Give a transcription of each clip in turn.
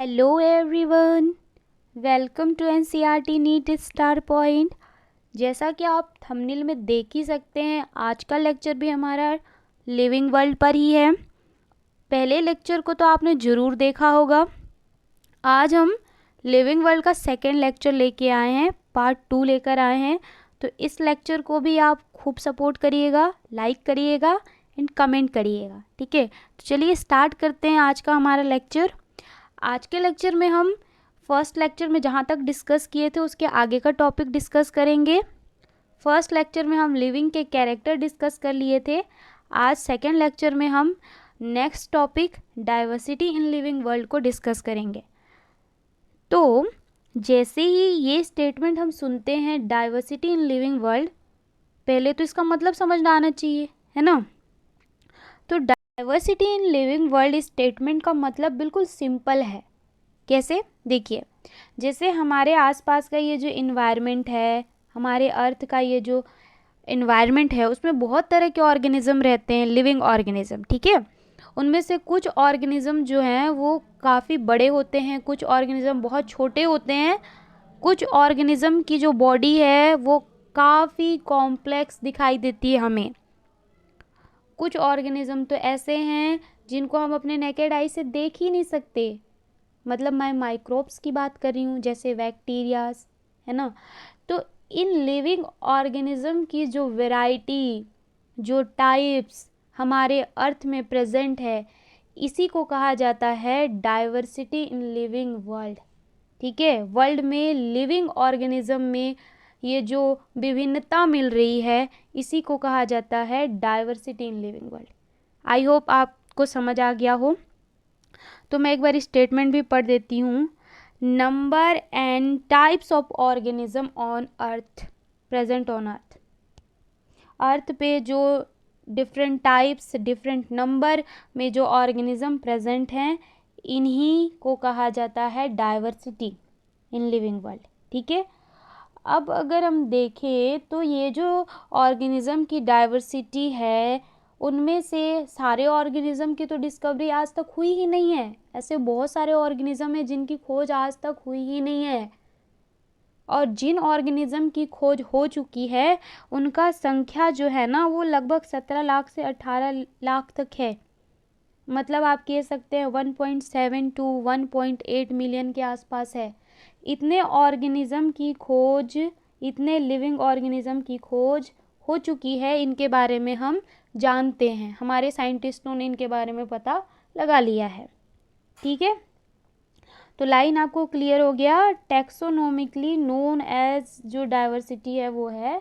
Hello everyone, welcome to NCERT NEET star point. जैसा कि आप थंबनेल में देख ही सकते हैं, आज का लेक्चर भी हमारा लिविंग वर्ल्ड पर ही है। पहले लेक्चर को तो आपने ज़रूर देखा होगा। आज हम लिविंग वर्ल्ड का सेकंड लेक्चर लेके आए हैं, पार्ट 2 लेकर आए हैं। तो इस लेक्चर को भी आप खूब सपोर्ट करिएगा, लाइक करिएगा एंड कमेंट करिएगा, ठीक है। तो चलिए स्टार्ट करते हैं आज का हमारा लेक्चर। आज के लेक्चर में हम फर्स्ट लेक्चर में जहाँ तक डिस्कस किए थे उसके आगे का टॉपिक डिस्कस करेंगे। फर्स्ट लेक्चर में हम लिविंग के कैरेक्टर डिस्कस कर लिए थे। आज सेकंड लेक्चर में हम next topic diversity in living world को डिस्कस करेंगे। तो जैसे ही ये स्टेटमेंट हम सुनते हैं डाइवर्सिटी इन लिविंग वर्ल्ड, पहले तो इसका मतलब समझना आना चाहिए, है ना। तो diversity in living world statement का मतलब बिल्कुल सिंपल है। कैसे? देखिए, जैसे हमारे आसपास का ये जो इन्वायरमेंट है, हमारे अर्थ का ये जो इन्वायरमेंट है, उसमें बहुत तरह के ऑर्गेनिज्म रहते हैं, लिविंग ऑर्गेनिज्म, ठीक है। उनमें से कुछ ऑर्गेनिज्म जो हैं वो काफ़ी बड़े होते हैं, कुछ ऑर्गेनिज्म बहुत छोटे होते हैं, कुछ ऑर्गेनिज्म की जो बॉडी है वो काफ़ी कॉम्प्लेक्स दिखाई देती है हमें। कुछ ऑर्गेनिज्म तो ऐसे हैं जिनको हम अपने नेकेड आई से देख ही नहीं सकते। मतलब मैं माइक्रोब्स की बात कर रही हूँ, जैसे बैक्टीरियाज, है ना। तो इन लिविंग ऑर्गेनिज्म की जो वैरायटी, जो टाइप्स हमारे अर्थ में प्रेजेंट है, इसी को कहा जाता है डाइवर्सिटी इन लिविंग वर्ल्ड, ठीक है। वर्ल्ड में लिविंग ऑर्गेनिज्म में ये जो विभिन्नता मिल रही है, इसी को कहा जाता है diversity in living world. I hope आपको समझ आ गया हो। तो मैं एक बार स्टेटमेंट भी पढ़ देती हूँ। Number and types of organism on earth present on earth. Earth पे जो डिफरेंट टाइप्स, डिफरेंट नंबर में जो ऑर्गेनिज्म प्रेजेंट हैं, इन्हीं को कहा जाता है डाइवर्सिटी इन लिविंग वर्ल्ड, ठीक है। अब अगर हम देखें तो ये जो ऑर्गेनिज्म की डाइवर्सिटी है, उनमें से सारे ऑर्गेनिज्म की तो डिस्कवरी आज तक हुई ही नहीं है। ऐसे बहुत सारे ऑर्गेनिज्म हैं जिनकी खोज आज तक हुई ही नहीं है, और जिन ऑर्गेनिज्म की खोज हो चुकी है उनका संख्या जो है ना वो लगभग 17 लाख से 18 लाख तक है। मतलब आप कह सकते हैं 1.7 to 1.8 मिलियन के आसपास है। इतने ऑर्गेनिज्म की खोज, इतने लिविंग ऑर्गेनिज्म की खोज हो चुकी है, इनके बारे में हम जानते हैं, हमारे साइंटिस्टों ने इनके बारे में पता लगा लिया है, ठीक है। तो लाइन आपको क्लियर हो गया। टैक्सोनॉमिकली नोन एज जो डाइवर्सिटी है वो है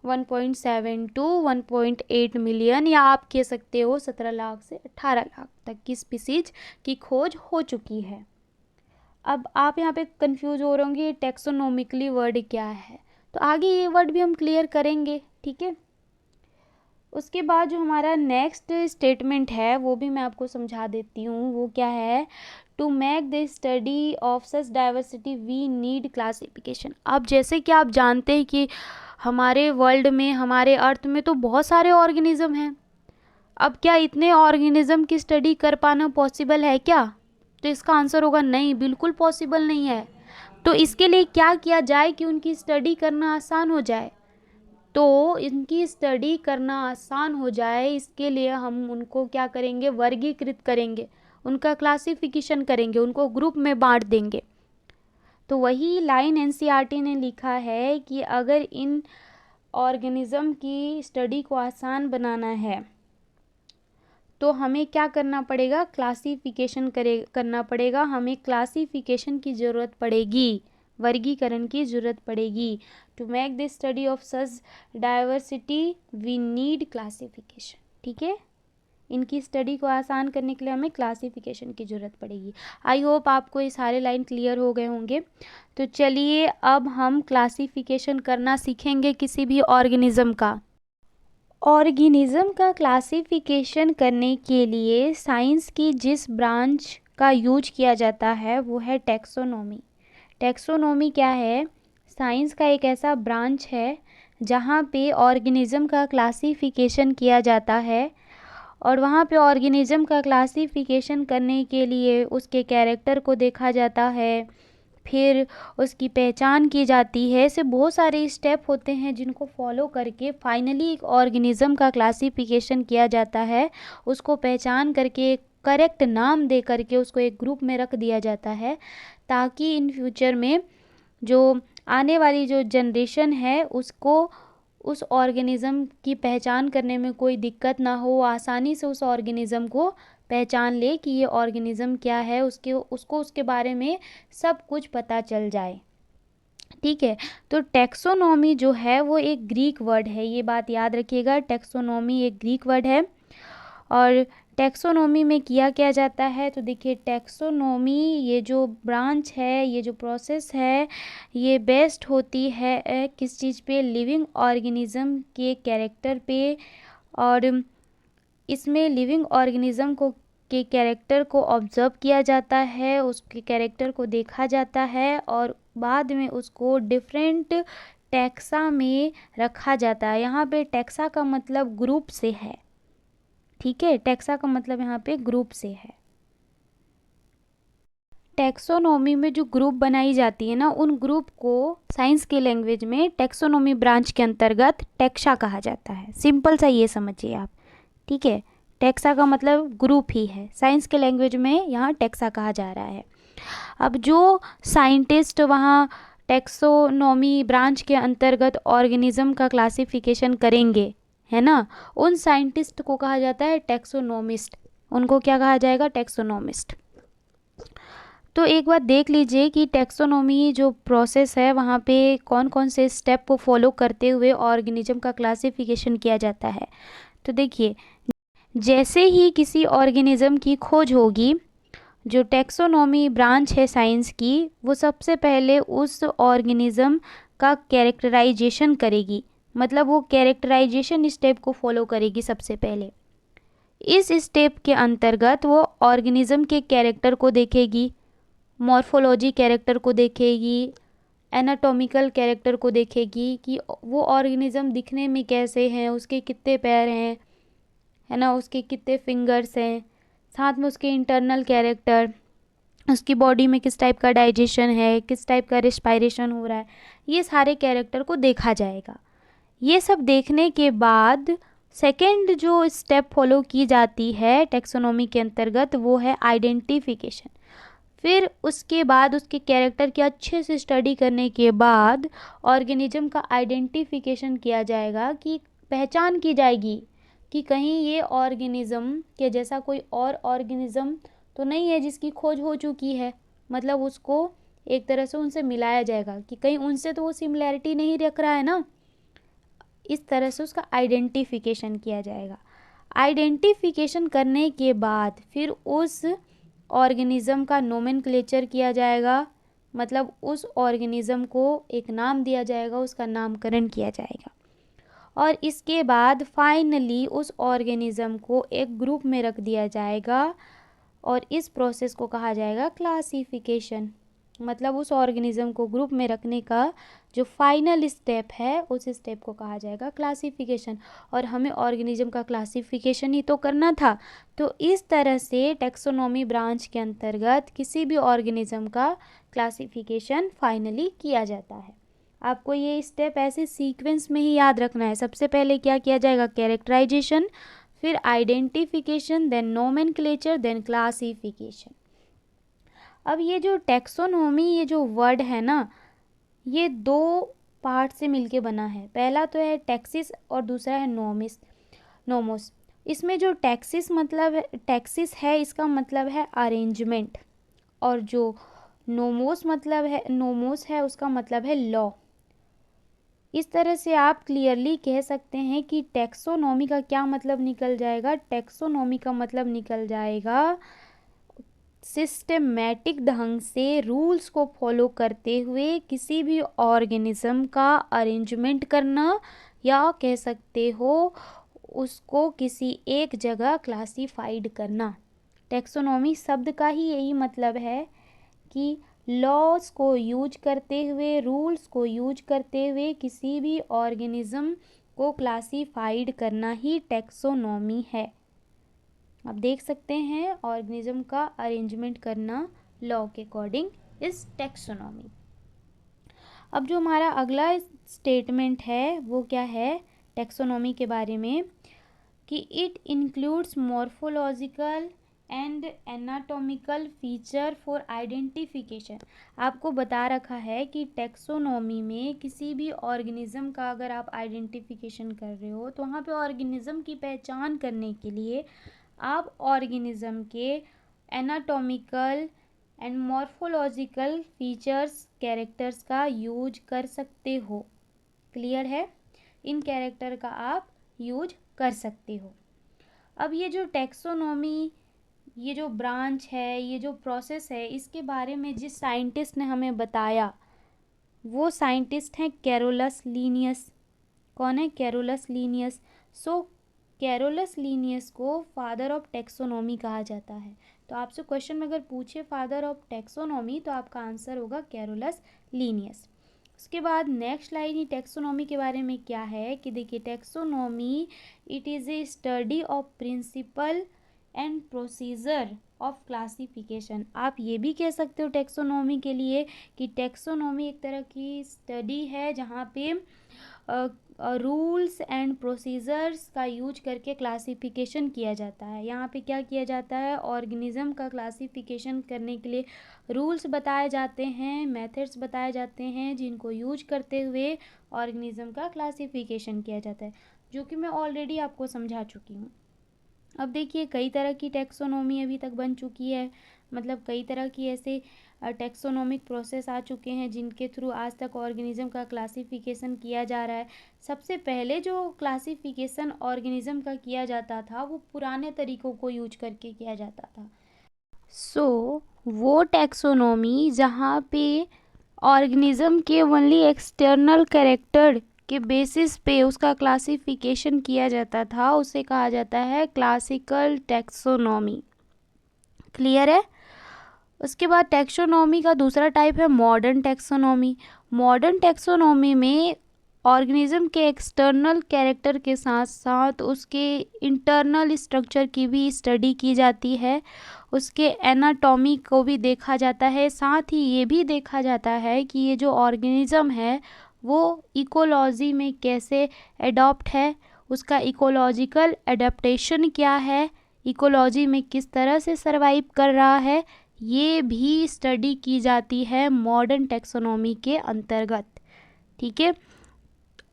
1.7 to 1.8 मिलियन, या आप कह सकते हो 17 लाख से 18 लाख तक की स्पीसीज की खोज हो चुकी है। अब आप यहाँ पे कंफ्यूज हो रहे होंगे टैक्सोनॉमिकली वर्ड क्या है, तो आगे ये वर्ड भी हम क्लियर करेंगे, ठीक है। उसके बाद जो हमारा नेक्स्ट स्टेटमेंट है वो भी मैं आपको समझा देती हूँ। वो क्या है? To make the study of such diversity we need classification. अब जैसे कि आप जानते हैं कि हमारे वर्ल्ड में, हमारे अर्थ में तो बहुत सारे ऑर्गेनिज्म हैं। अब क्या इतने ऑर्गेनिज्म की स्टडी कर पाना पॉसिबल है क्या? तो इसका आंसर होगा नहीं, बिल्कुल पॉसिबल नहीं है। तो इसके लिए क्या किया जाए कि उनकी स्टडी करना आसान हो जाए? तो इनकी स्टडी करना आसान हो जाए, इसके लिए हम उनको क्या करेंगे? वर्गीकृत करेंगे, उनका क्लासिफिकेशन करेंगे, उनको ग्रुप में बांट देंगे। तो वही लाइन एनसीईआरटी ने लिखा है कि अगर इन ऑर्गेनिज्म की स्टडी को आसान बनाना है तो हमें क्या करना पड़ेगा? क्लासिफिकेशन करना पड़ेगा। हमें क्लासिफिकेशन की ज़रूरत पड़ेगी, वर्गीकरण की ज़रूरत पड़ेगी। To make this study of such diversity we need classification, ठीक है। इनकी स्टडी को आसान करने के लिए हमें क्लासिफिकेशन की ज़रूरत पड़ेगी। आई होप आपको ये सारे लाइन क्लियर हो गए होंगे। तो चलिए अब हम क्लासिफिकेशन करना सीखेंगे किसी भी ऑर्गेनिज्म का। ऑर्गेनिज्म का क्लासिफिकेशन करने के लिए साइंस की जिस ब्रांच का यूज किया जाता है वो है टैक्सोनॉमी। टैक्सोनॉमी क्या है? साइंस का एक ऐसा ब्रांच है जहाँ पे ऑर्गेनिज्म का क्लासिफिकेशन किया जाता है, और वहाँ पे ऑर्गेनिज्म का क्लासिफिकेशन करने के लिए उसके कैरेक्टर को देखा जाता है, फिर उसकी पहचान की जाती है। ऐसे बहुत सारे स्टेप होते हैं जिनको फॉलो करके फाइनली एक ऑर्गेनिज्म का क्लासिफिकेशन किया जाता है, उसको पहचान करके करेक्ट नाम दे करके उसको एक ग्रुप में रख दिया जाता है, ताकि इन फ्यूचर में जो आने वाली जो जनरेशन है उसको उस ऑर्गेनिज्म की पहचान करने में कोई दिक्कत ना हो, आसानी से उस ऑर्गेनिज्म को पहचान ले कि ये ऑर्गेनिज्म क्या है, उसको उसके बारे में सब कुछ पता चल जाए। ठीक है, तो टैक्सोनॉमी जो है वो एक ग्रीक वर्ड है, ये बात याद रखिएगा। टैक्सोनॉमी एक ग्रीक वर्ड है और टैक्सोनॉमी में किया क्या जाता है, तो देखिए टैक्सोनॉमी ये जो ब्रांच है, ये जो प्रोसेस है, ये बेस्ड होती है किस चीज़ पे, लिविंग ऑर्गेनिज्म के कैरेक्टर पे। और इसमें लिविंग ऑर्गेनिज्म को के कैरेक्टर को ऑब्जर्व किया जाता है, उसके कैरेक्टर को देखा जाता है और बाद में उसको डिफरेंट टैक्सा में रखा जाता है। यहाँ पे टैक्सा का मतलब ग्रुप से है। ठीक है, टैक्सा का मतलब यहाँ पे ग्रुप से है। टैक्सोनॉमी में जो ग्रुप बनाई जाती है ना, उन ग्रुप को साइंस के लैंग्वेज में टैक्सोनॉमी ब्रांच के अंतर्गत टैक्सा कहा जाता है। सिंपल सा ये समझिए आप। ठीक है, टैक्सा का मतलब ग्रुप ही है, साइंस के लैंग्वेज में यहाँ टैक्सा कहा जा रहा है। अब जो साइंटिस्ट वहाँ टैक्सोनॉमी ब्रांच के अंतर्गत ऑर्गेनिज्म का क्लासिफिकेशन करेंगे, है ना, उन साइंटिस्ट को कहा जाता है टैक्सोनॉमिस्ट। उनको क्या कहा जाएगा, टैक्सोनॉमिस्ट। तो एक बार देख लीजिए कि टैक्सोनॉमी जो प्रोसेस है वहाँ पे कौन कौन से स्टेप को फॉलो करते हुए ऑर्गेनिज्म का क्लासिफिकेशन किया जाता है। तो देखिए, जैसे ही किसी ऑर्गेनिज्म की खोज होगी, जो टैक्सोनॉमी ब्रांच है साइंस की, वो सबसे पहले उस ऑर्गेनिज्म का कैरेक्टराइजेशन करेगी। मतलब वो कैरेक्टराइजेशन स्टेप को फॉलो करेगी सबसे पहले। इस स्टेप के अंतर्गत वो ऑर्गेनिज्म के कैरेक्टर को देखेगी, मॉर्फोलॉजी कैरेक्टर को देखेगी, एनाटॉमिकल कैरेक्टर को देखेगी कि वो ऑर्गेनिज्म दिखने में कैसे हैं, उसके कितने पैर हैं, है ना, उसके कितने फिंगर्स हैं, साथ में उसके इंटरनल कैरेक्टर, उसकी बॉडी में किस टाइप का डाइजेशन है, किस टाइप का रिस्पायरेशन हो रहा है, ये सारे कैरेक्टर को देखा जाएगा। ये सब देखने के बाद सेकेंड जो स्टेप फॉलो की जाती है टैक्सोनॉमी के अंतर्गत, वो है आइडेंटिफिकेशन। फिर उसके बाद उसके कैरेक्टर की अच्छे से स्टडी करने के बाद ऑर्गेनिज्म का आइडेंटिफिकेशन किया जाएगा, कि पहचान की जाएगी कि कहीं ये ऑर्गेनिज्म के जैसा कोई और ऑर्गेनिज्म तो नहीं है जिसकी खोज हो चुकी है। मतलब उसको एक तरह से उनसे मिलाया जाएगा कि कहीं उनसे तो वो सिमिलैरिटी नहीं रख रहा है ना। इस तरह से उसका आइडेंटिफिकेशन किया जाएगा। आइडेंटिफिकेशन करने के बाद फिर उस ऑर्गेनिज्म का नोमेनक्लेचर किया जाएगा। मतलब उस ऑर्गेनिज्म को एक नाम दिया जाएगा, उसका नामकरण किया जाएगा और इसके बाद फाइनली उस ऑर्गेनिज्म को एक ग्रुप में रख दिया जाएगा और इस प्रोसेस को कहा जाएगा क्लासिफिकेशन। मतलब उस ऑर्गेनिज्म को ग्रुप में रखने का जो फाइनल स्टेप है, उस स्टेप को कहा जाएगा क्लासिफिकेशन। और हमें ऑर्गेनिज्म का क्लासिफिकेशन ही तो करना था। तो इस तरह से टैक्सोनॉमी ब्रांच के अंतर्गत किसी भी ऑर्गेनिज्म का क्लासिफिकेशन फाइनली किया जाता है। आपको ये स्टेप ऐसे सीक्वेंस में ही याद रखना है। सबसे पहले क्या किया जाएगा, कैरेक्टराइजेशन, फिर identification, then nomenclature, then classification. अब ये जो टैक्सोनॉमी, ये जो वर्ड है ना, ये दो पार्ट से मिलके बना है। पहला तो है टैक्सिस और दूसरा है नोमोस। इसमें जो टैक्सिस है इसका मतलब है अरेंजमेंट, और जो नोमोस है उसका मतलब है लॉ। इस तरह से आप क्लियरली कह सकते हैं कि टैक्सोनॉमी का क्या मतलब निकल जाएगा। टैक्सोनॉमी का मतलब निकल जाएगा सिस्टमेटिक ढंग से रूल्स को फॉलो करते हुए किसी भी ऑर्गेनिज्म का अरेंजमेंट करना, या कह सकते हो उसको किसी एक जगह क्लासिफाइड करना। टैक्सोनॉमी शब्द का ही यही मतलब है कि लॉज को यूज करते हुए, रूल्स को यूज करते हुए किसी भी ऑर्गेनिज्म को क्लासिफाइड करना ही टैक्सोनॉमी है। आप देख सकते हैं ऑर्गेनिज्म का अरेंजमेंट करना लॉ के अकॉर्डिंग इज टैक्सोनॉमी। अब जो हमारा अगला स्टेटमेंट है वो क्या है टैक्सोनॉमी के बारे में, कि it includes morphological and anatomical feature for identification. आपको बता रखा है कि टैक्सोनॉमी में किसी भी ऑर्गेनिज्म का अगर आप आइडेंटिफिकेशन कर रहे हो तो वहाँ पे ऑर्गेनिज्म की पहचान करने के लिए आप ऑर्गेनिज्म के anatomical and morphological features characters का यूज कर सकते हो। क्लियर है, इन कैरेक्टर का आप यूज कर सकते हो। अब ये जो टैक्सोनॉमी, ये जो ब्रांच है, ये जो प्रोसेस है, इसके बारे में जिस साइंटिस्ट ने हमें बताया वो साइंटिस्ट हैं कैरोलस लीनियस। कौन है? Carolus Linnaeus. So Carolus Linnaeus को फादर ऑफ टैक्सोनॉमी कहा जाता है। तो आपसे क्वेश्चन में अगर पूछे फादर ऑफ टैक्सोनॉमी तो आपका आंसर होगा कैरोलस लीनियस। उसके बाद नेक्स्ट लाइन ही टैक्सोनॉमी के बारे में क्या है कि देखिए taxonomy it is a study of principle and procedure of classification. आप ये भी कह सकते हो टैक्सोनॉमी के लिए कि टैक्सोनॉमी एक तरह की स्टडी है जहाँ पे रूल्स एंड प्रोसीजर्स का यूज करके क्लासिफिकेशन किया जाता है। यहाँ पे क्या किया जाता है, ऑर्गेनिज्म का क्लासिफिकेशन करने के लिए रूल्स बताए जाते हैं, मेथड्स बताए जाते हैं जिनको यूज करते हुए ऑर्गेनिज्म का क्लासिफिकेशन किया जाता है, जो कि मैं ऑलरेडी आपको समझा चुकी हूँ। अब देखिए कई तरह की टैक्सोनॉमी अभी तक बन चुकी है, मतलब कई तरह की ऐसे टैक्सोनॉमिक प्रोसेस आ चुके हैं जिनके थ्रू आज तक ऑर्गेनिज्म का क्लासिफिकेशन किया जा रहा है। सबसे पहले जो क्लासिफिकेशन ऑर्गेनिज्म का किया जाता था वो पुराने तरीकों को यूज करके किया जाता था। वो टैक्सोनॉमी जहाँ पे ऑर्गेनिज्म के ओनली एक्सटर्नल कैरेक्टर के बेसिस पे उसका क्लासिफिकेशन किया जाता था उसे कहा जाता है क्लासिकल टैक्सोनॉमी। क्लियर है? उसके बाद टैक्सोनॉमी का दूसरा टाइप है मॉडर्न टैक्सोनॉमी। मॉडर्न टैक्सोनॉमी में ऑर्गेनिज्म के एक्सटर्नल कैरेक्टर के साथ साथ उसके इंटरनल स्ट्रक्चर की भी स्टडी की जाती है, उसके एनाटॉमी को भी देखा जाता है, साथ ही ये भी देखा जाता है कि ये जो ऑर्गेनिज्म है वो इकोलॉजी में कैसे एडॉप्ट है, उसका इकोलॉजिकल एडेप्टेशन क्या है, इकोलॉजी में किस तरह से सर्वाइव कर रहा है, ये भी स्टडी की जाती है मॉडर्न टैक्सोनॉमी के अंतर्गत। ठीक है।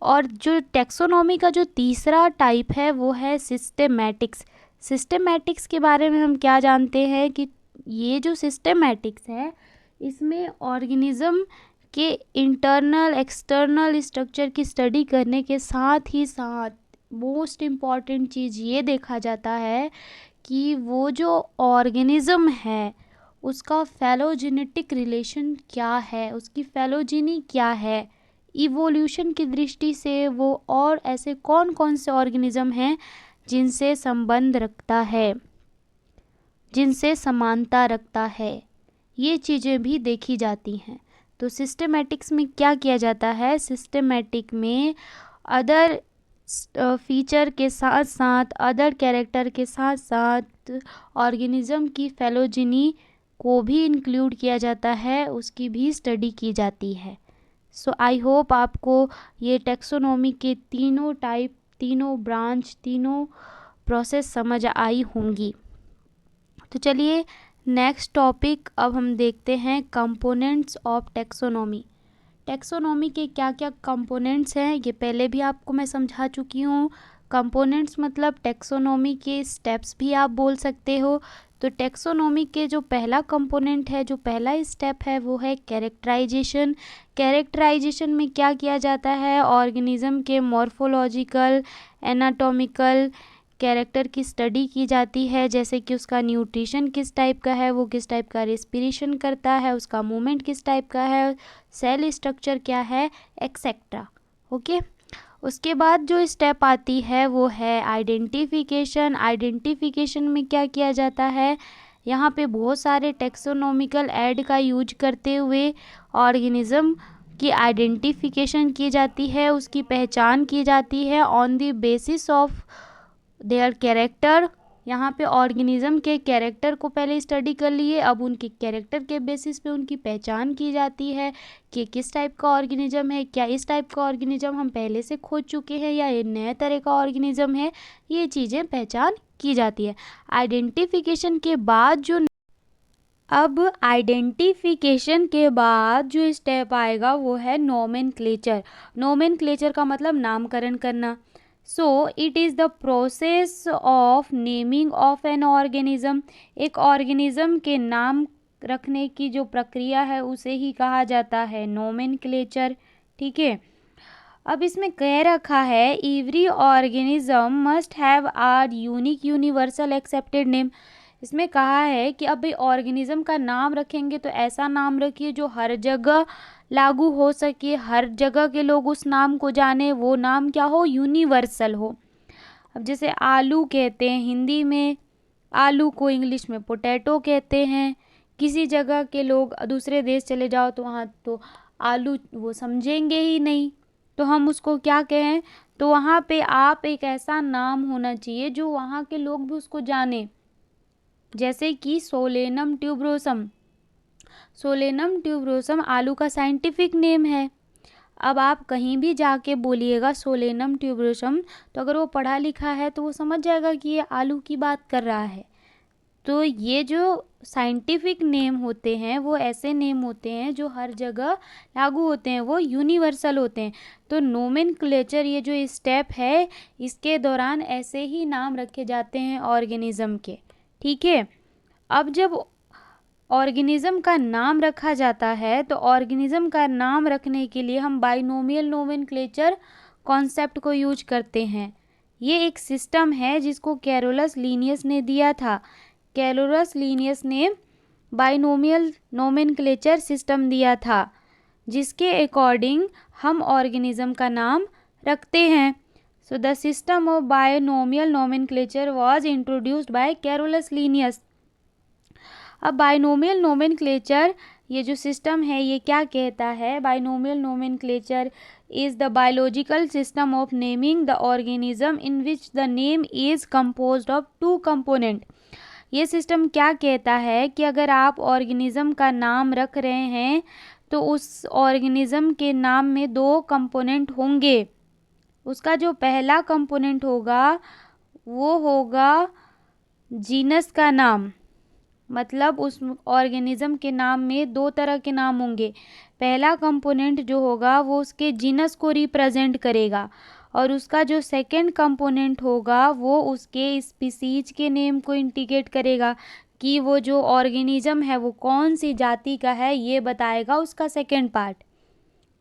और जो टैक्सोनॉमी का जो तीसरा टाइप है वो है सिस्टेमैटिक्स। सिस्टेमैटिक्स के बारे में हम क्या जानते हैं कि ये जो सिस्टेमैटिक्स है इसमें ऑर्गेनिज्म के इंटरनल एक्सटर्नल स्ट्रक्चर की स्टडी करने के साथ ही साथ मोस्ट इम्पॉर्टेंट चीज़ ये देखा जाता है कि वो जो ऑर्गेनिज्म है उसका फेलोजेनेटिक रिलेशन क्या है, उसकी फेलोजेनी क्या है, इवोल्यूशन की दृष्टि से वो और ऐसे कौन कौन से ऑर्गेनिज्म हैं जिनसे संबंध रखता है, जिनसे समानता रखता है, ये चीज़ें भी देखी जाती हैं। तो सिस्टेमैटिक्स में क्या किया जाता है, सिस्टेमैटिक में अदर फीचर के साथ साथ अदर कैरेक्टर के साथ साथ ऑर्गेनिज्म की फेलोजेनी को भी इंक्लूड किया जाता है, उसकी भी स्टडी की जाती है। सो आई होप आपको ये टैक्सोनॉमी के तीनों टाइप, तीनों ब्रांच, तीनों प्रोसेस समझ आई होंगी। तो चलिए नेक्स्ट टॉपिक अब हम देखते हैं कंपोनेंट्स ऑफ टैक्सोनॉमी। टैक्सोनॉमी के क्या क्या कंपोनेंट्स हैं ये पहले भी आपको मैं समझा चुकी हूँ। कंपोनेंट्स मतलब टैक्सोनॉमी के स्टेप्स भी आप बोल सकते हो। तो टैक्सोनॉमी के जो पहला कंपोनेंट है, जो पहला स्टेप है वो है कैरेक्टराइजेशन। कैरेक्टराइजेशन में क्या किया जाता है, ऑर्गेनिज्म के मॉर्फोलॉजिकल, एनाटॉमिकल कैरेक्टर की स्टडी की जाती है, जैसे कि उसका न्यूट्रिशन किस टाइप का है, वो किस टाइप का रेस्पिरेशन करता है, उसका मूवमेंट किस टाइप का है, सेल स्ट्रक्चर क्या है, एक्सेट्रा। ओके। उसके बाद जो स्टेप आती है वो है आइडेंटिफिकेशन। आइडेंटिफिकेशन में क्या किया जाता है, यहाँ पे बहुत सारे टैक्सोनॉमिकल ऐड का यूज करते हुए ऑर्गेनिज्म की आइडेंटिफिकेशन की जाती है, उसकी पहचान की जाती है on the basis of their character यहाँ पे ऑर्गेनिज्म के कैरेक्टर को पहले स्टडी कर लिए, अब उनके कैरेक्टर के बेसिस पे उनकी पहचान की जाती है कि किस टाइप का ऑर्गेनिज्म है, क्या इस टाइप का ऑर्गेनिज्म हम पहले से खोज चुके हैं या ये नए तरह का ऑर्गेनिज्म है, ये चीज़ें पहचान की जाती है। आइडेंटिफिकेशन के बाद जो स्टेप आएगा वो है नोमेनक्लेचर। नोमेनक्लेचर का मतलब नामकरण करना। सो it is the process of naming of an organism. एक ऑर्गेनिज्म के नाम रखने की जो प्रक्रिया है उसे ही कहा जाता है नोमेनक्लेचर। ठीक है, अब इसमें कह रखा है every organism must have are unique universal accepted name. इसमें कहा है कि अब भाई ऑर्गेनिज्म का नाम रखेंगे तो ऐसा नाम रखिए जो हर जगह लागू हो सके, हर जगह के लोग उस नाम को जाने, वो नाम क्या हो, यूनिवर्सल हो। अब जैसे आलू कहते हैं हिंदी में, आलू को इंग्लिश में पोटैटो कहते हैं। किसी जगह के लोग दूसरे देश चले जाओ तो वहाँ तो आलू वो समझेंगे ही नहीं, तो हम उसको क्या कहें, तो वहाँ पे आप एक ऐसा नाम होना चाहिए जो वहाँ के लोग भी उसको जाने। जैसे कि सोलेनम ट्यूबरोसम। सोलेनम ट्यूबरोसम आलू का साइंटिफिक नेम है। अब आप कहीं भी जाके बोलिएगा सोलेनम ट्यूबरोसम, तो अगर वो पढ़ा लिखा है तो वो समझ जाएगा कि ये आलू की बात कर रहा है। तो ये जो साइंटिफिक नेम होते हैं वो ऐसे नेम होते हैं जो हर जगह लागू होते हैं, वो यूनिवर्सल होते हैं। तो नोमेनक्लेचर ये जो स्टेप है इसके दौरान ऐसे ही नाम रखे जाते हैं ऑर्गेनिज्म के। ठीक है, अब जब ऑर्गेनिज्म का नाम रखा जाता है तो ऑर्गेनिज्म का नाम रखने के लिए हम बाइनोमियल नोमेनक्लेचर कॉन्सेप्ट को यूज करते हैं। ये एक सिस्टम है जिसको कैरोलस लीनियस ने दिया था। कैरोलस लीनियस ने बाइनोमियल नोमेनक्लेचर सिस्टम दिया था जिसके अकॉर्डिंग हम ऑर्गेनिज्म का नाम रखते हैं। So the system of binomial nomenclature was introduced by Carolus Linnaeus. अब बाइनोमियल नोमेनक्लेचर ये जो सिस्टम है ये क्या कहता है, binomial nomenclature is the biological system of naming the organism in which the name is composed of two component. ये system क्या कहता है कि अगर आप ऑर्गेनिज्म का नाम रख रहे हैं तो उस ऑर्गेनिज्म के नाम में दो कंपोनेंट होंगे। उसका जो पहला कंपोनेंट होगा वो होगा जीनस का नाम, मतलब उस ऑर्गेनिज्म के नाम में दो तरह के नाम होंगे। पहला कंपोनेंट जो होगा वो उसके जीनस को रिप्रेजेंट करेगा और उसका जो सेकंड कंपोनेंट होगा वो उसके स्पीसीज के नेम को इंडिकेट करेगा कि वो जो ऑर्गेनिज्म है वो कौन सी जाति का है, ये बताएगा उसका सेकंड पार्ट।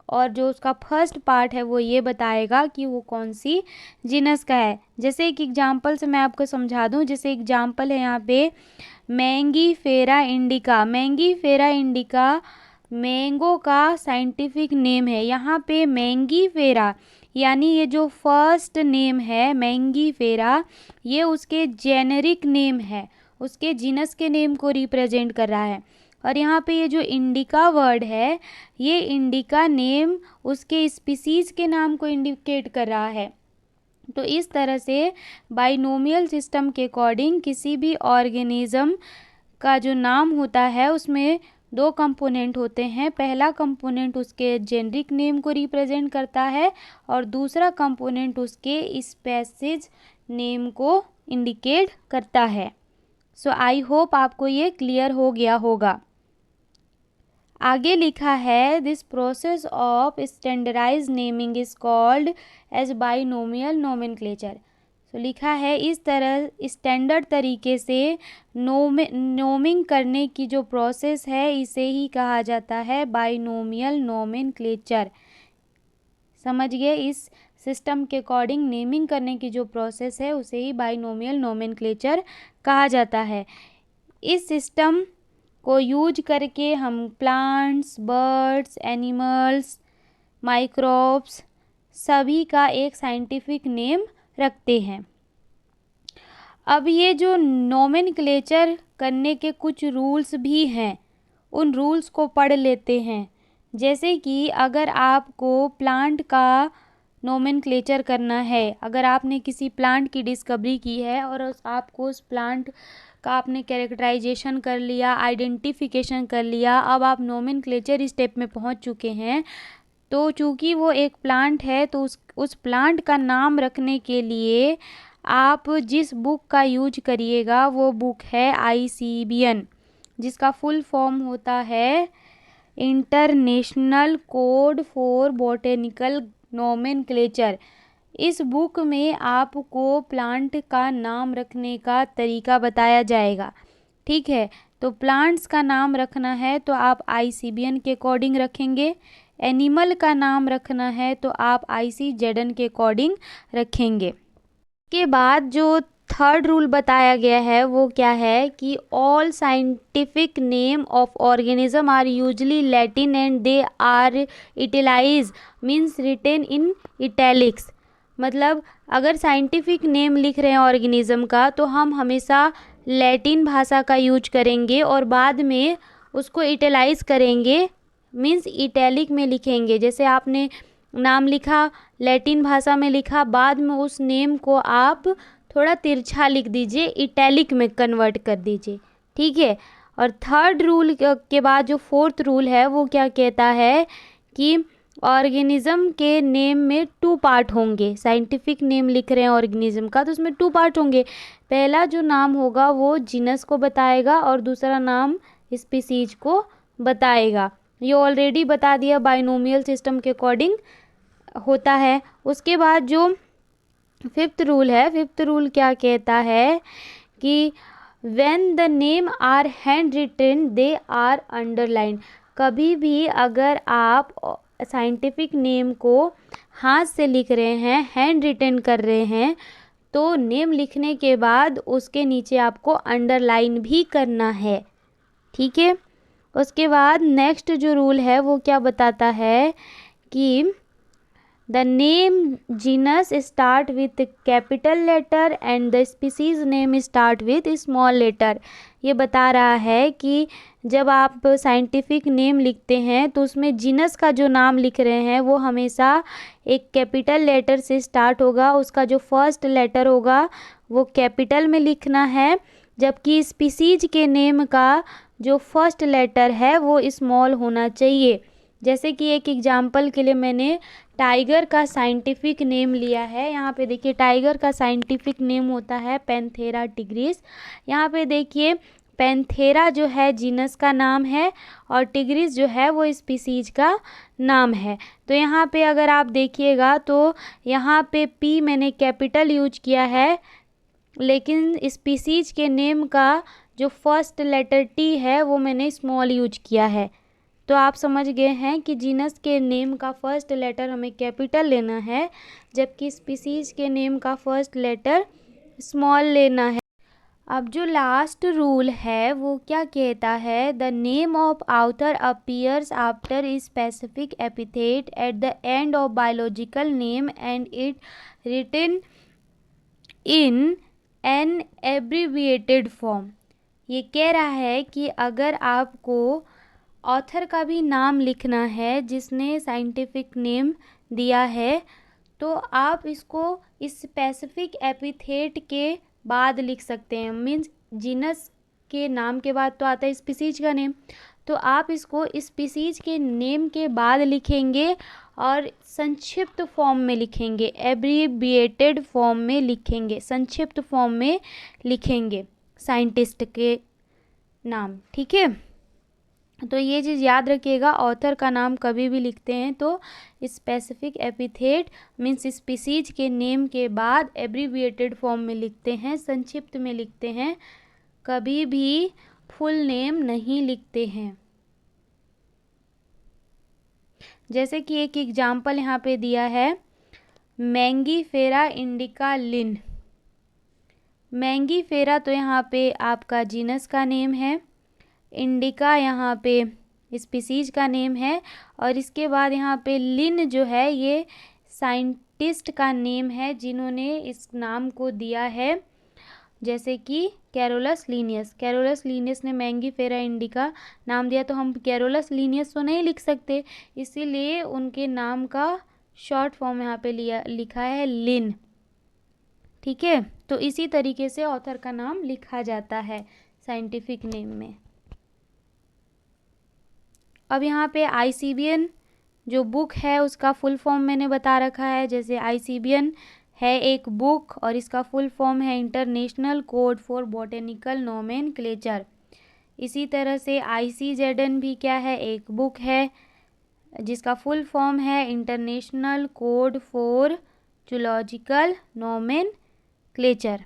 और जो उसका फर्स्ट पार्ट है वो ये बताएगा कि वो कौन सी जीनस का है। जैसे एक एग्जांपल से मैं आपको समझा दूं, जैसे एग्जांपल है यहाँ पे Mangifera indica. Mangifera indica mango का साइंटिफिक नेम है। यहाँ पे मैंगीफेरा यानी ये जो फर्स्ट नेम है मैंगीफेरा, ये उसके जेनेरिक नेम है, उसके जीनस के नेम को रिप्रेजेंट कर रहा है। और यहाँ पे ये जो इंडिका वर्ड है, ये इंडिका नेम उसके स्पीसीज के नाम को इंडिकेट कर रहा है। तो इस तरह से बाइनोमियल सिस्टम के अकॉर्डिंग किसी भी ऑर्गेनिज्म का जो नाम होता है उसमें दो कंपोनेंट होते हैं। पहला कंपोनेंट उसके जेनरिक नेम को रिप्रेजेंट करता है और दूसरा कंपोनेंट उसके स्पीसीज नेम को इंडिकेट करता है। सो आई होप आपको ये क्लियर हो गया होगा। आगे लिखा है this process of standardise naming is called as binomial nomenclature. तो लिखा है इस तरह स्टैंडर्ड तरीके से नोमिंग करने की जो प्रोसेस है इसे ही कहा जाता है बाइनोमियल नोमेनक्लेचर। समझ गए, इस सिस्टम के अकॉर्डिंग नेमिंग करने की जो प्रोसेस है उसे ही बाइनोमियल नोमेनक्लेचर कहा जाता है। इस सिस्टम को यूज करके हम प्लांट्स, बर्ड्स, एनिमल्स, माइक्रोब्स सभी का एक साइंटिफिक नेम रखते हैं। अब ये जो नोमेनक्लेचर करने के कुछ रूल्स भी हैं, उन रूल्स को पढ़ लेते हैं। जैसे कि अगर आपको प्लांट का नोमेनक्लेचर करना है। अगर आपने किसी प्लांट की डिस्कवरी की है और आपको उस प्लांट का आपने कैरेक्टराइजेशन कर लिया, आइडेंटिफिकेशन कर लिया, अब आप नोमेनक्लेचर स्टेप में पहुंच चुके हैं, तो चूंकि वो एक प्लांट है तो उस प्लांट का नाम रखने के लिए आप जिस बुक का यूज करिएगा वो बुक है ICBN, जिसका फुल फॉर्म होता है international code for botanical nomenclature. इस बुक में आपको प्लांट का नाम रखने का तरीका बताया जाएगा। ठीक है, तो प्लांट्स का नाम रखना है तो आप ICBN के अकॉर्डिंग रखेंगे, एनिमल का नाम रखना है तो आप ICZN के अकॉर्डिंग रखेंगे। के बाद जो थर्ड रूल बताया गया है वो क्या है कि all scientific name of organism are usually Latin and they are italicise means written in italics. मतलब अगर साइंटिफिक नेम लिख रहे हैं ऑर्गेनिज्म का तो हम हमेशा लैटिन भाषा का यूज करेंगे और बाद में उसको इटलाइज करेंगे, मीन्स इटैलिक में लिखेंगे। जैसे आपने नाम लिखा, लैटिन भाषा में लिखा, बाद में उस नेम को आप थोड़ा तिरछा लिख दीजिए, इटैलिक में कन्वर्ट कर दीजिए। ठीक है, और थर्ड रूल के बाद जो फोर्थ रूल है वो क्या कहता है कि ऑर्गेनिज्म के नेम में 2 पार्ट होंगे। साइंटिफिक नेम लिख रहे हैं ऑर्गेनिज्म का तो उसमें 2 पार्ट होंगे। पहला जो नाम होगा वो जीनस को बताएगा और दूसरा नाम स्पीसीज को बताएगा। ये ऑलरेडी बता दिया, बाइनोमियल सिस्टम के अकॉर्डिंग होता है। उसके बाद जो फिफ्थ रूल है, फिफ्थ रूल क्या कहता है कि when the name are hand written they are underline. कभी भी अगर आप साइंटिफिक नेम को हाथ से लिख रहे हैं, हैंड रिटन कर रहे हैं, तो नेम लिखने के बाद उसके नीचे आपको अंडरलाइन भी करना है। ठीक है, उसके बाद नेक्स्ट जो रूल है वो क्या बताता है कि the name genus start with capital letter and the species name start with small letter. ये बता रहा है कि जब आप साइंटिफिक नेम लिखते हैं तो उसमें जीनस का जो नाम लिख रहे हैं वो हमेशा एक कैपिटल लेटर से स्टार्ट होगा, उसका जो फर्स्ट लेटर होगा वो कैपिटल में लिखना है, जबकि स्पीसीज के नेम का जो फर्स्ट लेटर है वो स्मॉल होना चाहिए। जैसे कि एक एग्जाम्पल के लिए मैंने टाइगर का साइंटिफिक नेम लिया है। यहाँ पे देखिए टाइगर का साइंटिफिक नेम होता है पैंथेरा टिग्रिस। यहाँ पे देखिए पैंथेरा जो है जीनस का नाम है और टिग्रिस जो है वो स्पीसीज का नाम है। तो यहाँ पे अगर आप देखिएगा तो यहाँ पे पी मैंने कैपिटल यूज किया है, लेकिन स्पीसीज के नेम का जो फर्स्ट लेटर टी है वो मैंने स्मॉल यूज किया है। तो आप समझ गए हैं कि जीनस के नेम का फर्स्ट लेटर हमें कैपिटल लेना है, जबकि स्पीसीज के नेम का फर्स्ट लेटर स्मॉल लेना है। अब जो लास्ट रूल है वो क्या कहता है, the name of author appears after specific epithet at the end of biological name and it written in an abbreviated form. ये कह रहा है कि अगर आपको ऑथर का भी नाम लिखना है जिसने साइंटिफिक नेम दिया है तो आप इसको स्पेसिफिक एपिथेट के बाद लिख सकते हैं। मीन्स जीनस के नाम के बाद तो आता है स्पीसीज का नेम, तो आप इसको स्पीसीज के नेम के बाद लिखेंगे और संक्षिप्त फॉर्म में लिखेंगे, एब्रीविएटेड फॉर्म में लिखेंगे, संक्षिप्त फॉर्म में लिखेंगे साइंटिस्ट के नाम। ठीक है, तो ये चीज़ याद रखिएगा, ऑथर का नाम कभी भी लिखते हैं तो स्पेसिफिक एपिथेट मीन्स स्पीसीज के नेम के बाद एब्रीविएटेड फॉर्म में लिखते हैं, संक्षिप्त में लिखते हैं, कभी भी फुल नेम नहीं लिखते हैं। जैसे कि एक एग्जाम्पल यहाँ पे दिया है, मैंगीफेरा इंडिका लिन। मैंगीफेरा तो यहाँ पे आपका जीनस का नेम है, इंडिका यहाँ पे स्पीसीज का नेम है, और इसके बाद यहाँ पे लिन जो है ये साइंटिस्ट का नेम है जिन्होंने इस नाम को दिया है। जैसे कि कैरोलस लीनियस, कैरोलस लीनियस ने मैंगीफेरा इंडिका नाम दिया, तो हम कैरोलस लीनियस तो नहीं लिख सकते, इसीलिए उनके नाम का शॉर्ट फॉर्म यहाँ पे लिखा है लिन। ठीक है, तो इसी तरीके से ऑथर का नाम लिखा जाता है साइंटिफिक नेम में। अब यहाँ पे ICBN जो बुक है उसका फुल फॉर्म मैंने बता रखा है। जैसे ICBN है एक बुक और इसका फुल फॉर्म है international code for botanical nomenclature. इसी तरह से ICZN भी क्या है, एक बुक है जिसका फुल फॉर्म है international code for zoological nomenclature.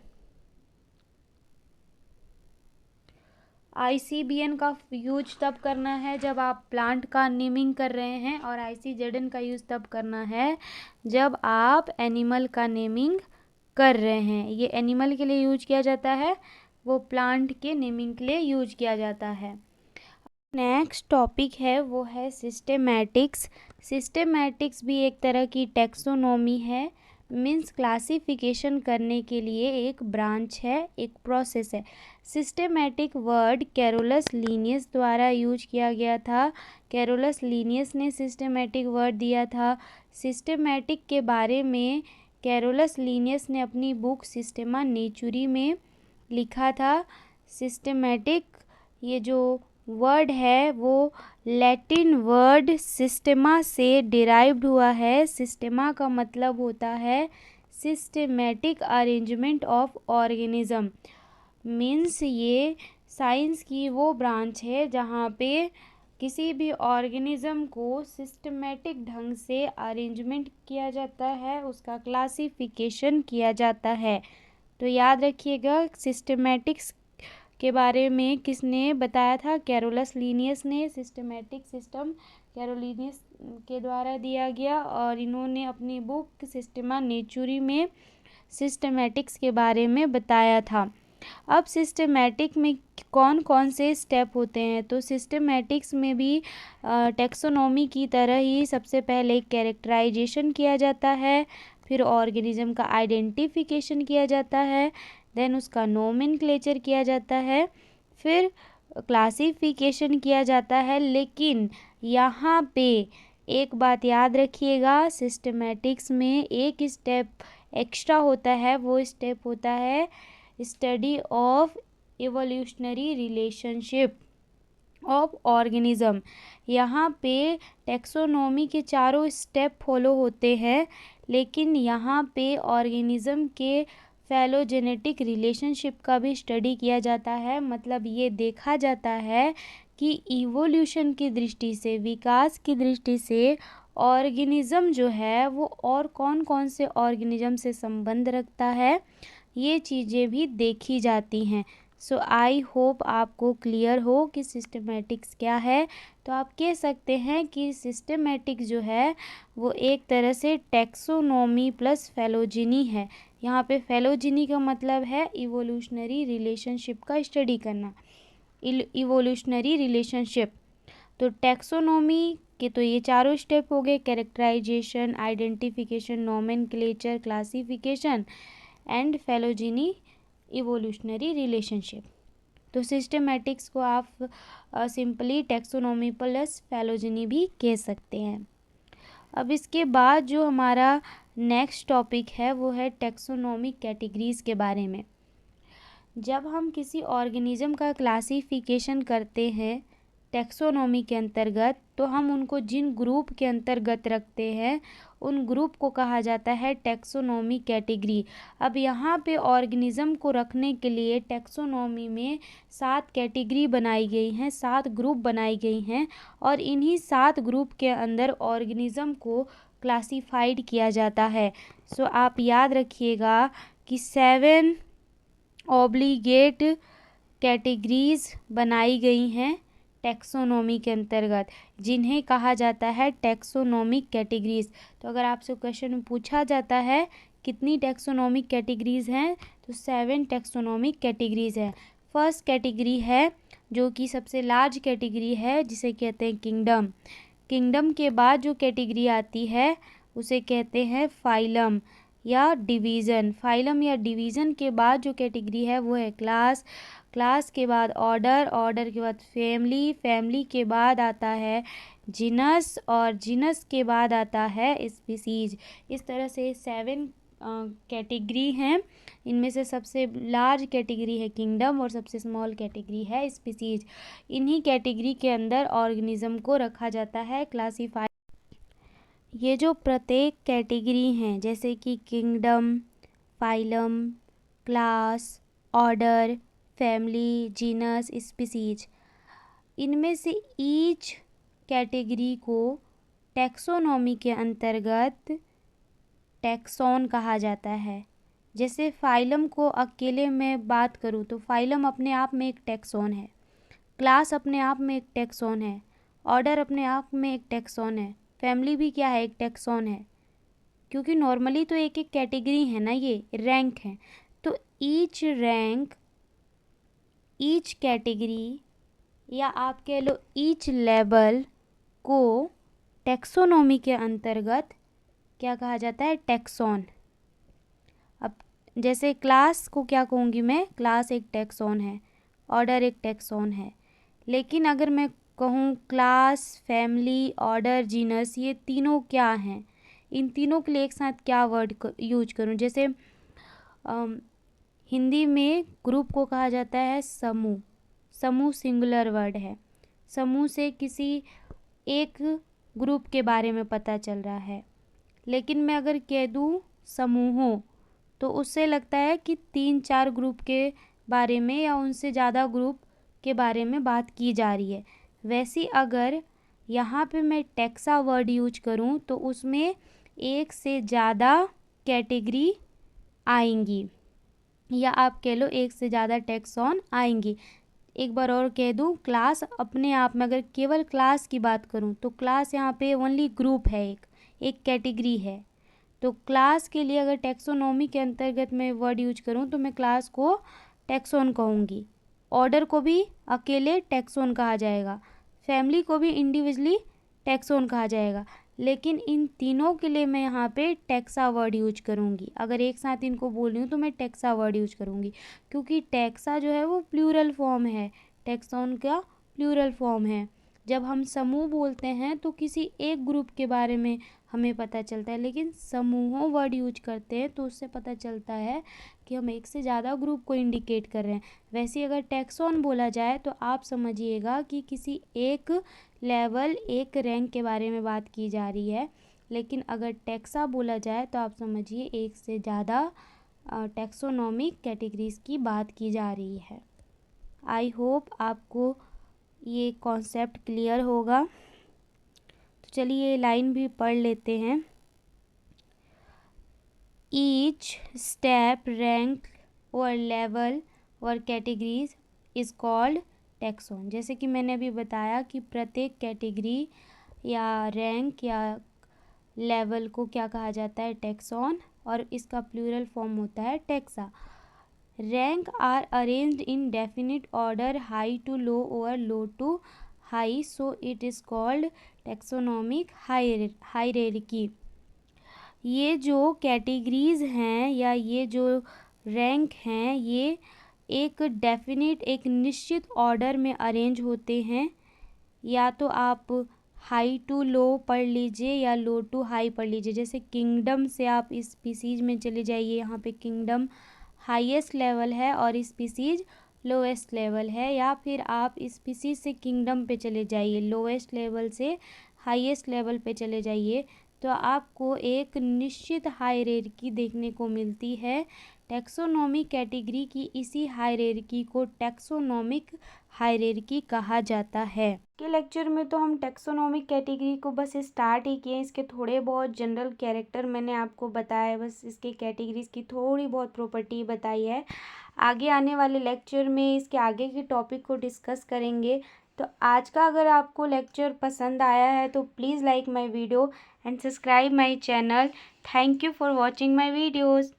ICBN का यूज तब करना है जब आप प्लांट का नेमिंग कर रहे हैं, और ICZN का यूज तब करना है जब आप एनिमल का नेमिंग कर रहे हैं। ये एनिमल के लिए यूज किया जाता है, वो प्लांट के नेमिंग के लिए यूज किया जाता है। नेक्स्ट टॉपिक है वो है सिस्टेमैटिक्स। सिस्टेमैटिक्स भी एक तरह की टेक्सोनॉमी है, मीन्स क्लासिफिकेशन करने के लिए एक ब्रांच है, एक प्रोसेस है। सिस्टेमैटिक वर्ड कैरोलस लीनियस द्वारा यूज किया गया था। कैरोलस लीनियस ने सिस्टेमैटिक वर्ड दिया था। सिस्टेमैटिक के बारे में कैरोलस लीनियस ने अपनी बुक सिस्टेमा नेचुरी में लिखा था। सिस्टेमैटिक ये जो वर्ड है वो लैटिन वर्ड सिस्टेमा से डिराइव्ड हुआ है। सिस्टेमा का मतलब होता है systematic arrangement of organism. Means ये साइंस की वो ब्रांच है जहाँ पे किसी भी ऑर्गेनिज्म को सिस्टमेटिक ढंग से अरेंजमेंट किया जाता है, उसका क्लासिफिकेशन किया जाता है। तो याद रखिएगा, सिस्टमेटिक्स के बारे में किसने बताया था? कैरोलस लीनियस ने। सिस्टमेटिक सिस्टम कैरोलिनियस के द्वारा दिया गया, और इन्होंने अपनी बुक सिस्टेमा नेचुरी में सिस्टमेटिक्स के बारे में बताया था। अब सिस्टमेटिक में कौन कौन से स्टेप होते हैं? तो सिस्टमेटिक्स में भी टेक्सोनॉमी की तरह ही सबसे पहले कैरेक्टराइजेशन किया जाता है, फिर ऑर्गेनिज्म का आइडेंटिफिकेशन किया जाता है, देन उसका नोमेनक्लेचर किया जाता है, फिर क्लासिफिकेशन किया जाता है। लेकिन यहाँ पे एक बात याद रखिएगा, सिस्टमेटिक्स में एक स्टेप एक्स्ट्रा होता है, वो स्टेप होता है study of evolutionary relationship of organism. यहाँ पे टेक्सोनॉमी के चारों स्टेप फॉलो होते हैं, लेकिन यहाँ पे ऑर्गेनिज्म के फेलोजेनेटिक रिलेशनशिप का भी स्टडी किया जाता है। मतलब ये देखा जाता है कि इवोल्यूशन की दृष्टि से, विकास की दृष्टि से ऑर्गेनिज्म जो है वो और कौन कौन से ऑर्गेनिज्म से संबंध रखता है, ये चीज़ें भी देखी जाती हैं। सो आई होप आपको क्लियर हो कि सिस्टमेटिक्स क्या है। तो आप कह सकते हैं कि सिस्टमेटिक्स जो है वो एक तरह से टेक्सोनॉमी प्लस फेलोजेनी है। यहाँ पे फेलोजेनी का मतलब है इवोल्यूशनरी रिलेशनशिप का स्टडी करना, इवोल्यूशनरी रिलेशनशिप। तो टेक्सोनॉमी के तो ये चारों स्टेप हो गए, characterisation, identification, nomenclature, classification and phylogeny, evolutionary relationship. तो सिस्टमेटिक्स को आप सिंपली टेक्सोनॉमी प्लस फेलोजेनी भी कह सकते हैं। अब इसके बाद जो हमारा नेक्स्ट टॉपिक है वो है टेक्सोनॉमिक कैटेगरीज़ के बारे में। जब हम किसी ऑर्गेनिज्म का क्लासिफिकेशन करते हैं टेक्सोनॉमी के अंतर्गत, तो हम उनको जिन ग्रुप के अंतर्गत रखते हैं उन ग्रुप को कहा जाता है टेक्सोनॉमी कैटेगरी। अब यहाँ पे ऑर्गेनिज्म को रखने के लिए टेक्सोनॉमी में 7 कैटेगरी बनाई गई हैं, 7 ग्रुप बनाई गई हैं, और इन्हीं 7 ग्रुप के अंदर ऑर्गेनिज्म को क्लासिफाइड किया जाता है। सो आप याद रखिएगा कि 7 ऑब्लिगेट कैटेगरीज बनाई गई हैं टेक्सोनॉमी के अंतर्गत, जिन्हें कहा जाता है टेक्सोनॉमिक कैटेगरीज। तो अगर आपसे क्वेश्चन में पूछा जाता है कितनी टेक्सोनॉमिक कैटेगरीज हैं, तो 7 टेक्सोनॉमिक कैटेगरीज हैं। फर्स्ट कैटेगरी है जो कि सबसे लार्ज कैटेगरी है, जिसे कहते हैं किंगडम। किंगडम के बाद जो कैटेगरी आती है उसे कहते हैं फाइलम। या डिवीज़न। फाइलम या डिवीज़न के बाद जो कैटेगरी है वो है क्लास। क्लास के बाद ऑर्डर, ऑर्डर के बाद फैमिली, फैमिली के बाद आता है जीनस और जीनस के बाद आता है स्पीसीज। इस तरह से 7 कैटेगरी हैं। इनमें से सबसे लार्ज कैटेगरी है किंगडम और सबसे स्मॉल कैटेगरी है स्पीसीज। इन्हीं कैटेगरी के अंदर ऑर्गेनिज्म को रखा जाता है, क्लासीफाई। ये जो प्रत्येक कैटेगरी हैं जैसे कि kingdom, phylum, class, order, family, genus, species, इनमें से ईच कैटेगरी को टैक्सोनॉमी के अंतर्गत टैक्सॉन कहा जाता है। जैसे फाइलम को अकेले मैं बात करूँ तो फाइलम अपने आप में एक टैक्सॉन है, क्लास अपने आप में एक टैक्सॉन है, ऑर्डर अपने आप में एक टैक्सॉन है, फैमिली भी क्या है, एक टैक्सॉन है। क्योंकि नॉर्मली तो एक एक कैटेगरी है ना, ये रैंक है। तो ईच रैंक, ईच कैटेगरी या आप कह लो ईच लेवल को टैक्सोनॉमी के अंतर्गत क्या कहा जाता है, टैक्सॉन। अब जैसे क्लास को क्या कहूँगी मैं, क्लास एक टैक्सॉन है, ऑर्डर एक टैक्सॉन है। लेकिन अगर मैं कहूँ क्लास, फैमिली, ऑर्डर, जीनस, ये तीनों क्या हैं, इन तीनों के लिए एक साथ क्या वर्ड यूज करूँ। जैसे हिंदी में ग्रुप को कहा जाता है समूह। समूह सिंगुलर वर्ड है। समूह से किसी एक ग्रुप के बारे में पता चल रहा है। लेकिन मैं अगर कह दूँ समूहों तो उससे लगता है कि 3-4 ग्रुप के बारे में या उनसे ज़्यादा ग्रुप के बारे में बात की जा रही है। वैसे अगर यहाँ पे मैं टैक्सा वर्ड यूज करूँ तो उसमें एक से ज़्यादा कैटेगरी आएंगी या आप कह लो एक से ज़्यादा टैक्सॉन आएंगी। एक बार और कह दूँ, क्लास अपने आप में अगर केवल क्लास की बात करूँ तो क्लास यहाँ पे ओनली ग्रुप है, एक कैटेगरी है। तो क्लास के लिए अगर टैक्सोनॉमी के अंतर्गत मैं वर्ड यूज करूँ तो मैं क्लास को टैक्सॉन कहूँगी, ऑर्डर को भी अकेले टैक्सॉन कहा जाएगा, फैमिली को भी इंडिविजुअली टैक्सॉन कहा जाएगा। लेकिन इन तीनों के लिए मैं यहाँ पे टैक्सा वर्ड यूज करूँगी। अगर एक साथ इनको बोल रही हूँ तो मैं टैक्सा वर्ड यूज करूँगी, क्योंकि टैक्सा जो है वो प्लूरल फॉर्म है, टैक्सॉन का प्लूरल फॉर्म है। जब हम समूह बोलते हैं तो किसी एक ग्रुप के बारे में हमें पता चलता है, लेकिन समूहों वर्ड यूज करते हैं तो उससे पता चलता है कि हम एक से ज़्यादा ग्रुप को इंडिकेट कर रहे हैं। वैसे अगर टैक्सॉन बोला जाए तो आप समझिएगा कि किसी एक लेवल, एक रैंक के बारे में बात की जा रही है। लेकिन अगर टैक्सा बोला जाए तो आप समझिए एक से ज़्यादा टैक्सोनॉमिक कैटेगरीज की बात की जा रही है। आई होप आपको ये कॉन्सेप्ट क्लियर होगा। तो चलिए ये लाइन भी पढ़ लेते हैं। ईच स्टेप, रैंक और लेवल और कैटेगरीज इज़ कॉल्ड टैक्सॉन। जैसे कि मैंने अभी बताया कि प्रत्येक कैटेगरी या रैंक या लेवल को क्या कहा जाता है, टैक्सॉन, और इसका प्लूरल फॉर्म होता है taxa. Rank are arranged in definite order, high to low और low to high, so it is called taxonomic hierarchy. ये जो कैटेगरीज हैं या ये जो रैंक हैं ये एक डेफिनिट, एक निश्चित ऑर्डर में अरेंज होते हैं। या तो आप हाई टू लो पढ़ लीजिए या लो टू हाई पढ़ लीजिए। जैसे किंगडम से आप स्पीसीज में चले जाइए, यहाँ पे किंगडम हाईएस्ट लेवल है और स्पीसीज लोएस्ट लेवल है। या फिर आप स्पीसीज से किंगडम पे चले जाइए, लोएस्ट लेवल से हाईएस्ट लेवल पे चले जाइए, तो आपको एक निश्चित हायरार्की देखने को मिलती है। टैक्सोनॉमी कैटेगरी की इसी हायरार्की को टैक्सोनॉमिक हायरार्की कहा जाता है। के लेक्चर में तो हम टैक्सोनॉमिक कैटेगरी को बस स्टार्ट ही किए, इसके थोड़े बहुत जनरल कैरेक्टर मैंने आपको बताया, बस इसके कैटेगरीज की थोड़ी बहुत प्रॉपर्टी बताई है। आगे आने वाले लेक्चर में इसके आगे के टॉपिक को डिस्कस करेंगे। तो आज का अगर आपको लेक्चर पसंद आया है तो please like my video and subscribe my channel. Thank you for watching my videos.